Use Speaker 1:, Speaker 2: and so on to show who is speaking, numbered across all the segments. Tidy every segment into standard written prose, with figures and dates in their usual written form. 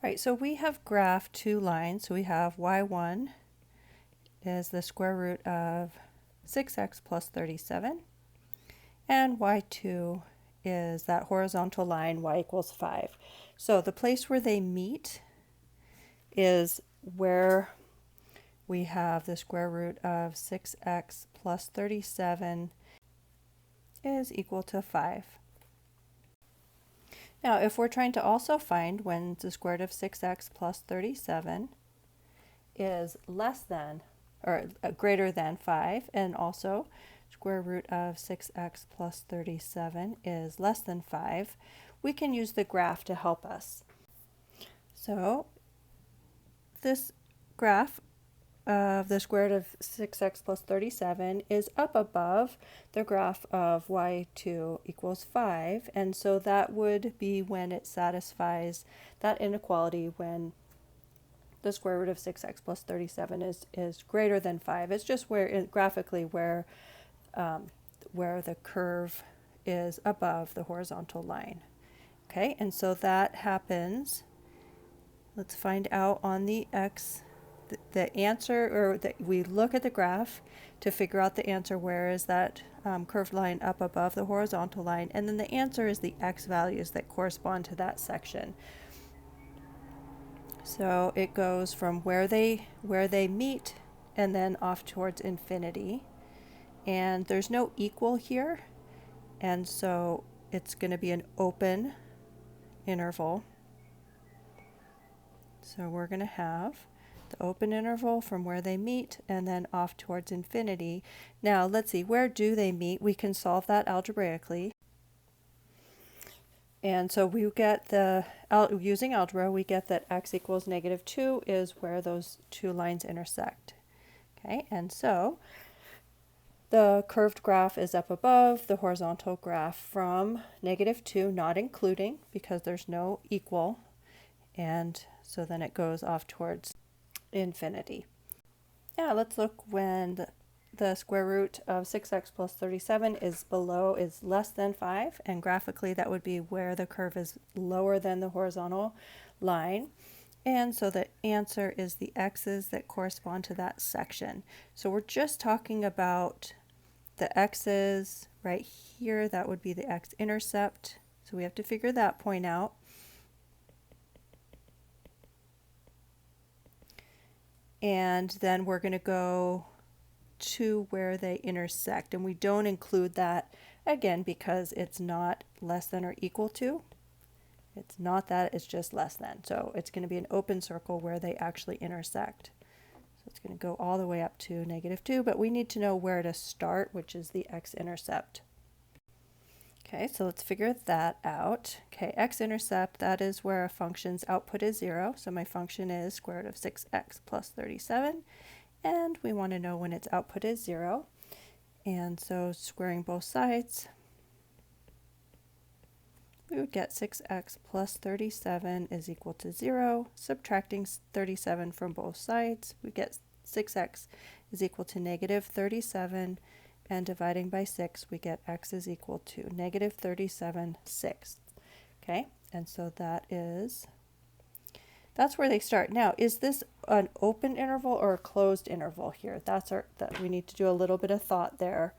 Speaker 1: Right, so we have graphed two lines. So we have y1 is the square root of 6x plus 37, and y2 is that horizontal line y equals 5. So the place where they meet is where we have the square root of 6x plus 37 is equal to 5. Now, if we're trying to also find when the square root of 6x plus 37 is less than or greater than 5, and also square root of 6x plus 37 is less than 5, we can use the graph to help us. So this graph of the square root of 6x plus 37 is up above the graph of y2 equals 5, and so that would be when it satisfies that inequality when the square root of 6x plus 37 is greater than 5. It's just where graphically where the curve is above the horizontal line. Okay, and so that happens. Let's find out on the x the answer, or that we look at the graph to figure out the answer. Where is that curved line up above the horizontal line? And then the answer is the x values that correspond to that section. So it goes from where they meet and then off towards infinity. And there's no equal here, and so it's going to be an open interval. So we're going to have the open interval from where they meet and then off towards infinity. Now let's see, where do they meet? We can solve that algebraically. And so we get using algebra, we get that x equals -2 is where those two lines intersect. Okay, and so the curved graph is up above, the horizontal graph from -2, not including because there's no equal, and so then it goes off towards infinity. Yeah, let's look when the square root of 6x plus 37 is less than 5, and graphically that would be where the curve is lower than the horizontal line. And so the answer is the x's that correspond to that section. So we're just talking about the x's right here. That would be the x-intercept. So we have to figure that point out. And then we're going to go to where they intersect. And we don't include that, again, because it's not less than or equal to. It's not that, it's just less than. So it's going to be an open circle where they actually intersect. So it's going to go all the way up to -2, but we need to know where to start, which is the x-intercept. Okay, so let's figure that out. Okay, x-intercept, that is where a function's output is 0. So my function is square root of 6x plus 37. And we want to know when its output is 0. And so squaring both sides, we would get 6x plus 37 is equal to 0. Subtracting 37 from both sides, we get 6x is equal to -37. And dividing by 6, we get x is equal to -37/6. Okay, and so that's where they start. Now, is this an open interval or a closed interval here? That we need to do a little bit of thought there.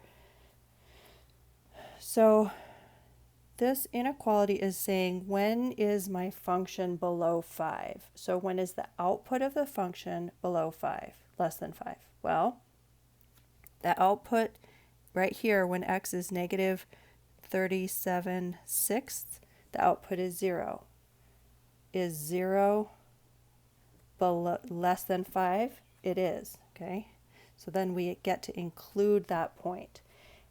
Speaker 1: So this inequality is saying, when is my function below 5? So when is the output of the function below 5, less than 5? Well, the output right here, when x is -37/6, the output is 0. Is 0 less than 5? It is, okay? So then we get to include that point.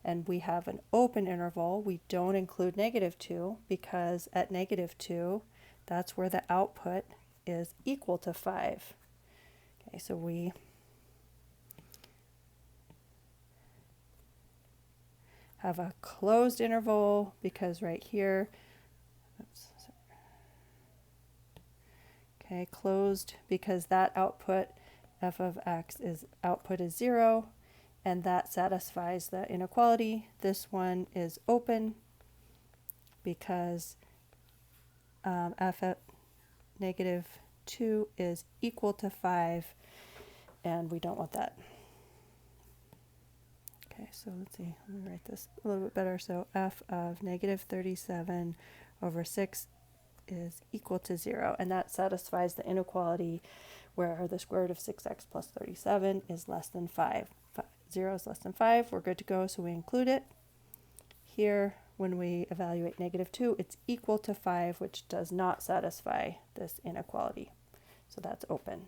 Speaker 1: And we have an open interval. We don't include -2 because at -2, that's where the output is equal to 5. Okay, so we have a closed interval because right here, okay, closed because that output, f of x, output is 0, and that satisfies the inequality. This one is open because f of negative 2 is equal to 5, and we don't want that. Okay, so let's see, let me write this a little bit better. So f of negative 37 over 6 is equal to 0, and that satisfies the inequality where the square root of 6x plus 37 is less than 5. 0 is less than 5, we're good to go, so we include it. Here, when we evaluate negative 2, it's equal to 5, which does not satisfy this inequality. So that's open.